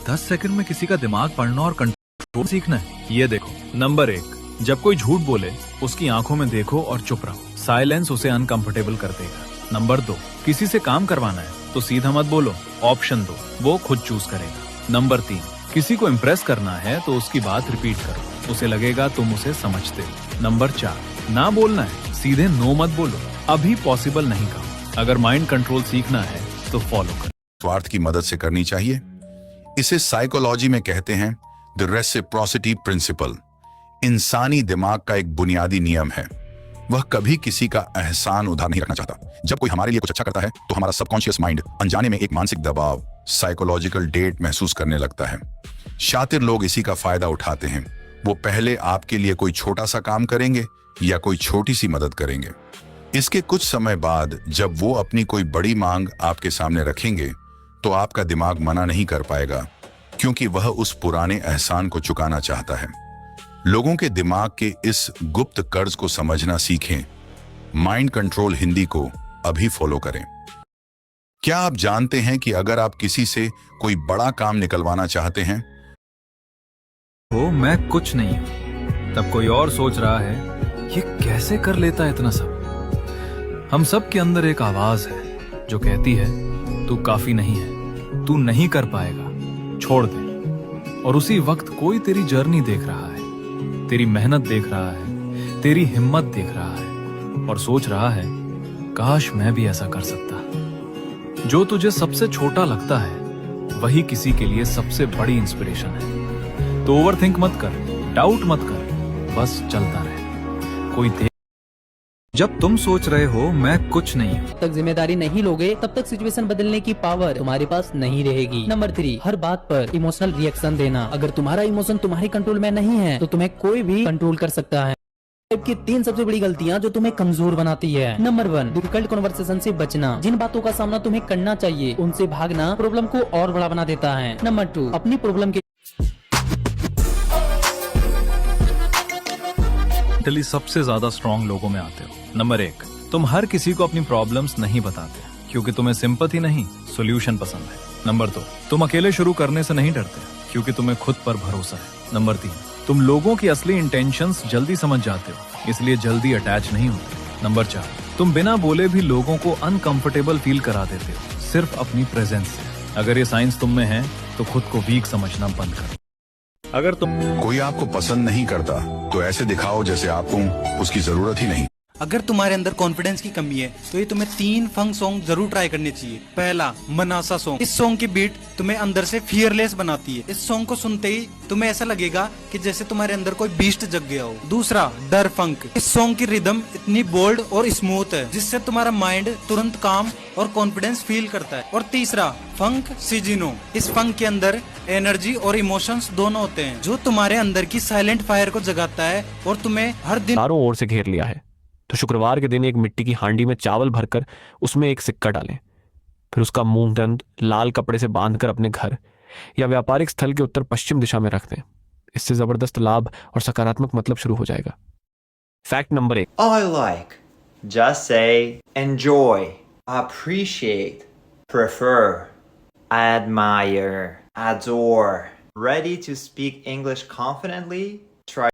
10 second में किसी का दिमाग पढ़ना और कंट्रोल सीखना है। ये देखो, नंबर 1, जब कोई झूठ बोले उसकी आंखों में देखो और चुप रहो। साइलेंस उसे अनकंफर्टेबल कर देगा। नंबर 2, किसी से काम करवाना है तो सीधा मत बोलो, ऑप्शन दो, वो खुद चूज करेगा। नंबर 3, किसी को इम्प्रेस करना है तो उसकी बात रिपीट करो, उसे लगेगा तुम उसे समझते हो। नंबर 4, ना बोलना है, सीधे नो मत बोलो, अभी पॉसिबल नहीं कहो। अगर माइंड कंट्रोल सीखना है तो फॉलो करो। स्वार्थ की मदद से करनी चाहिए। इसे साइकोलॉजी में कहते हैं द रेसिप्रोसिटी प्रिंसिपल। इंसानी दिमाग का एक बुनियादी नियम है, वह कभी किसी का एहसान उधार नहीं रखना चाहता। जब कोई हमारे लिए कुछ अच्छा करता है तो हमारा सबकॉन्शियस माइंड अनजाने में एक मानसिक दबाव, साइकोलॉजिकल डेट महसूस करने लगता है। शातिर लोग इसी का फायदा उठाते हैं। वो पहले आपके लिए कोई छोटा सा काम करेंगे या कोई छोटी सी मदद करेंगे। इसके कुछ समय बाद जब वो अपनी कोई बड़ी मांग आपके सामने रखेंगे तो आपका दिमाग मना नहीं कर पाएगा, क्योंकि वह उस पुराने एहसान को चुकाना चाहता है। लोगों के दिमाग के इस गुप्त कर्ज को समझना सीखें। माइंड कंट्रोल हिंदी को अभी फॉलो करें। क्या आप जानते हैं कि अगर आप किसी से कोई बड़ा काम निकलवाना चाहते हैं हो मैं कुछ नहीं हूं, तब कोई और सोच रहा है ये कैसे कर लेता है इतना सब। हम सब के अंदर एक आवाज है जो कहती है तू काफी नहीं है, तू नहीं कर पाएगा, छोड़ दे। और उसी वक्त कोई तेरी जर्नी देख रहा है, तेरी मेहनत देख रहा है, तेरी हिम्मत देख रहा है और सोच रहा है काश मैं भी ऐसा कर सकता। जो तुझे सबसे छोटा लगता है वही किसी के लिए सबसे बड़ी इंस्पिरेशन है। तो ओवरथिंक मत कर, डाउट मत कर, बस चलता रहे। कोई देख जब तुम सोच रहे हो मैं कुछ नहीं हूं, तक जिम्मेदारी नहीं लोगे तब तक सिचुएशन बदलने की पावर तुम्हारे पास नहीं रहेगी। नंबर 3, हर बात पर इमोशनल रिएक्शन देना। अगर तुम्हारा इमोशन तुम्हारे कंट्रोल में नहीं है तो तुम्हें कोई भी कंट्रोल कर सकता है। की 3 सबसे बड़ी गलतियां जो तुम्हें कमजोर बनाती है। नंबर 1, डिफिकल्ट कन्वर्सेशन से बचना। जिन बातों का सामना तुम्हें करना चाहिए उनसे भागना प्रॉब्लम को और बड़ा बना देता है। नंबर 2, अपनी प्रॉब्लम के मेंटली सबसे ज्यादा स्ट्रांग लोगों में आते हो। नंबर 1, तुम हर किसी को अपनी प्रॉब्लम्स नहीं बताते क्योंकि तुम्हें सिंपैथी नहीं, सॉल्यूशन पसंद है। नंबर 2, तुम अकेले शुरू करने से नहीं डरते क्योंकि तुम्हें खुद पर भरोसा है। नंबर 3, तुम लोगों की असली इंटेंशंस जल्दी समझ जाते हो, इसलिए जल्दी अटैच नहीं होते। नंबर 4, तुम बिना बोले भी लोगों को अनकंफर्टेबल फील करा देते हो सिर्फ अपनी प्रेजेंस से। अगर ये साइंस तुम में है तो खुद को वीक समझना बंद करो। अगर तुम कोई आपको पसंद नहीं करता तो ऐसे दिखाओ जैसे आपको उसकी जरूरत ही नहीं। अगर तुम्हारे अंदर कॉन्फिडेंस की कमी है तो ये तुम्हें 3 फंक सॉन्ग जरूर ट्राई करने चाहिए। पहला, मनासा सॉन्ग। इस सॉन्ग की बीट तुम्हें अंदर से फियरलेस बनाती है। इस सॉन्ग को सुनते ही तुम्हें ऐसा लगेगा कि जैसे तुम्हारे अंदर कोई बीस्ट जग गया हो। दूसरा, डर फंक। इस सॉन्ग की रिदम इतनी बोल्ड और स्मूथ है जिससे तुम्हारा माइंड तुरंत काम और कॉन्फिडेंस फील करता है। और तीसरा, फंक सीजिनो। इस फंक के अंदर एनर्जी और इमोशंस दोनों होते हैं जो तुम्हारे अंदर की साइलेंट फायर को जगाता है और तुम्हें हर दिन चारों ओर से घेर लिया है। तो शुक्रवार के दिन एक मिट्टी की हांडी में चावल भरकर उसमें एक सिक्का डालें, फिर उसका मुंह दंड लाल कपड़े से बांधकर अपने घर या व्यापारिक स्थल के उत्तर पश्चिम दिशा में रख दें। इससे जबरदस्त लाभ और सकारात्मक मतलब शुरू हो जाएगा। Fact number 1, I like, just say, enjoy, appreciate, prefer, admire, adore. Ready to speak English confidently? Try